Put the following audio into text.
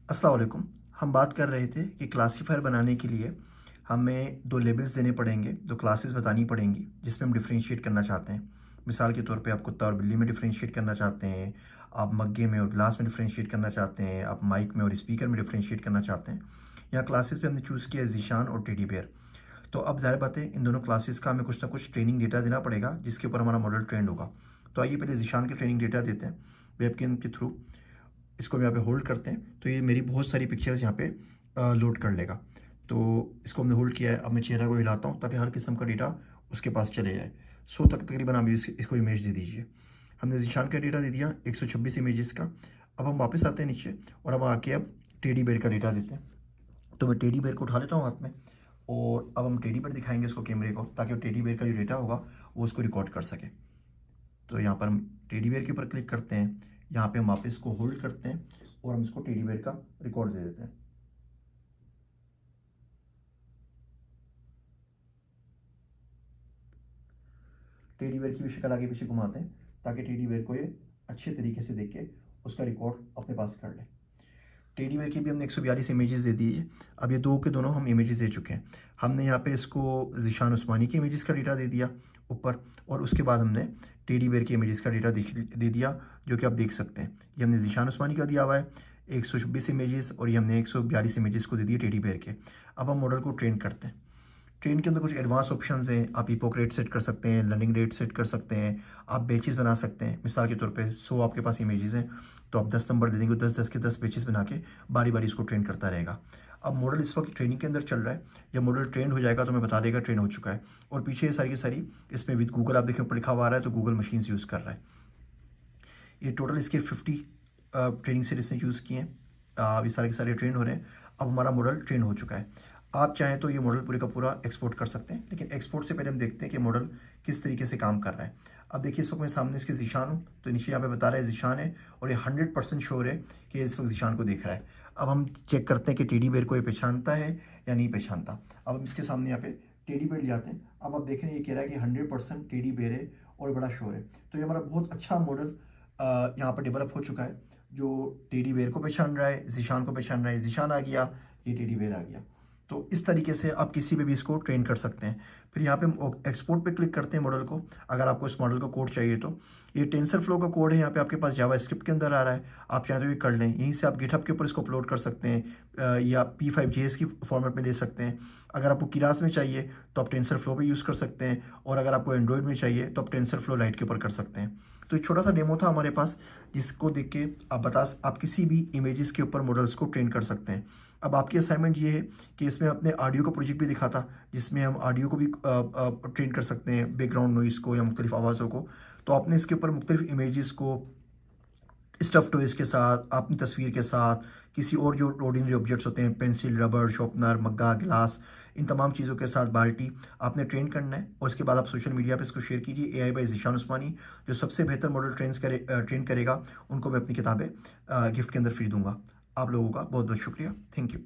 अस्सलाम वालेकुम। हम बात कर रहे थे कि क्लासिफायर बनाने के लिए हमें 2 लेबल्स देने पड़ेंगे, 2 क्लासेस बतानी पड़ेंगी, जिसमें हम डिफरेंशिएट करना चाहते हैं। मिसाल के तौर पे आप कुत्ता और बिल्ली में डिफरेंशिएट करना चाहते हैं, आप मग्गे में और ग्लास में डिफरेंशिएट करना चाहते हैं, आप माइक में और स्पीकर में डिफरेंशिएट करना चाहते हैं। यहाँ क्लासेस पे हमने चूज़ किया ज़ीशान और टेडी बेयर। तो अब ज़ाहिर बात है इन दोनों क्लासेस का हमें कुछ ना कुछ ट्रेनिंग डेटा देना पड़ेगा, जिसके ऊपर हमारा मॉडल ट्रेंड होगा। तो आइए पहले ज़ीशान के ट्रेनिंग डेटा देते हैं वेबकैम के थ्रू। इसको हम यहाँ पे होल्ड करते हैं तो ये मेरी बहुत सारी पिक्चर्स यहाँ पे लोड कर लेगा। तो इसको हमने होल्ड किया है। अब मैं चेहरा को हिलाता हूँ ताकि हर किस्म का डेटा उसके पास चले जाए। 100 तक तकरीबन आप इसको इमेज दे दीजिए। हमने ज़ीशान का डेटा दे दिया 126 इमेजेस का। अब हम वापस आते हैं नीचे और अब आके अब टेडी बेयर का डेटा देते हैं। तो मैं टेडी बेयर को उठा लेता हूँ हाथ में और अब हम टेडी बेयर दिखाएंगे उसको कैमरे को, ताकि वो टेडी बेयर का जो डेटा होगा वो उसको रिकॉर्ड कर सके। तो यहाँ पर हम टेडी बेयर के ऊपर क्लिक करते हैं, यहाँ पे हम वापस इसको होल्ड करते हैं और हम इसको टेडी बेयर का रिकॉर्ड दे देते हैं। टेडी बेयर की भी शक्ल आगे पीछे घुमाते हैं ताकि टेडी बेयर को ये अच्छे तरीके से देख के उसका रिकॉर्ड अपने पास कर ले। टेडी बेयर की भी हमने 142 इमेजेस दे दी है। अब ये दो के दोनों हम इमेजेस दे चुके हैं। हमने यहाँ पे इसको ज़ीशान उस्मानी की इमेजेस का डेटा दे दिया ऊपर, और उसके बाद हमने टेडी बेयर की इमेजेस का डेटा दे दिया, जो कि आप देख सकते हैं। ये हमने ज़ीशान उस्मानी का दिया हुआ है 126 इमेजेस, और ये हमने 142 इमेजेस को दे दिए टेडी बेयर के। अब हम मॉडल को ट्रेन करते हैं। ट्रेन के अंदर कुछ एडवांस ऑप्शंस हैं। आप ईपोक रेट सेट कर सकते हैं, लर्निंग रेट सेट कर सकते हैं, आप बैचेस बना सकते हैं। मिसाल के तौर पे 100 आपके पास इमेजेस हैं तो आप 10 नंबर दे देंगे, 10-10 के 10 बैचेस बना के बारी बारी इसको ट्रेन करता रहेगा। अब मॉडल इस वक्त ट्रेनिंग के अंदर चल रहा है। जब मॉडल ट्रेन हो जाएगा तो मैं बता देगा ट्रेन हो चुका है। और पीछे सारी की सारी इसमें विद गूगल आप देखें ऊपर लिखा हुआ आ रहा है, तो गूगल मशीन्स यूज़ कर रहा है। ये टोटल इसके 50 ट्रेनिंग सेट इसने यूज़ किए हैं। ये सारे के सारे ट्रेन हो रहे हैं। अब हमारा मॉडल ट्रेन हो चुका है। आप चाहें तो ये मॉडल पूरे का पूरा एक्सपोर्ट कर सकते हैं, लेकिन एक्सपोर्ट से पहले हम देखते हैं कि मॉडल किस तरीके से काम कर रहा है। अब देखिए इस वक्त मैं सामने इसके ज़ीशान हूँ, तो नीचे यहाँ पे बता रहा है ज़ीशान है, और ये 100% श्योर है कि इस वक्त ज़ीशान को देख रहा है। अब हम चेक करते हैं कि टेडी बेयर को ये पहचानता है या नहीं पहचानता। अब हम इसके सामने यहाँ पे टेडी बेयर ले आते हैं। अब आप देख रहे हैं ये कह रहा है कि 100% टेडी बेयर है और बड़ा श्योर है। तो ये हमारा बहुत अच्छा मॉडल यहाँ पर डेवलप हो चुका है, जो टेडी बेयर को पहचान रहा है, ज़ीशान को पहचान रहा है। ज़ीशान आ गया, ये टेडी बेयर आ गया। तो इस तरीके से आप किसी पे भी इसको ट्रेन कर सकते हैं। फिर यहाँ पे हम एक्सपोर्ट पे क्लिक करते हैं मॉडल को। अगर आपको इस मॉडल का कोड चाहिए तो ये टेंसर फ्लो का कोड है, यहाँ पे आपके पास जावा स्क्रिप्ट के अंदर आ रहा है। आप चाहें तो ये कर लें, यहीं से आप गिटहब के ऊपर इसको अपलोड कर सकते हैं, या P5JS की फॉर्मेट में ले सकते हैं। अगर आपको कीरास में चाहिए तो आप टेंसर फ्लो पे यूज़ कर सकते हैं, और अगर आपको एंड्रॉयड में चाहिए तो आप टेंसर फ्लो लाइट के ऊपर कर सकते हैं। तो एक छोटा सा डेमो था हमारे पास, जिसको देख के आप किसी भी इमेजेस के ऊपर मॉडल्स को ट्रेन कर सकते हैं। अब आपकी असाइनमेंट ये है कि इसमें अपने ऑडियो का प्रोजेक्ट भी दिखा था, जिसमें हम ऑडियो को भी ट्रेन कर सकते हैं, बैकग्राउंड नॉइज़ को या मुख्तलिफ आवाज़ों को। तो आपने इसके ऊपर मुख्तलिफ इमेजेस को स्टफ़ टॉयज़ के साथ, अपनी तस्वीर के साथ, किसी और जो ऑर्डिनरी ऑब्जेक्ट्स होते हैं, पेंसिल, रबर, शॉर्पनर, मग्गा, गिलास, इन तमाम चीज़ों के साथ, बाल्टी, आपने ट्रेन करना है। और इसके बाद आप सोशल मीडिया पे इसको शेयर कीजिए। AI बाय ज़ीशान उस्मानी, जो सबसे बेहतर मॉडल ट्रेन करेगा, उनको मैं अपनी किताबें गिफ्ट के अंदर फ्री दूँगा। आप लोगों का बहुत बहुत शुक्रिया। Thank you.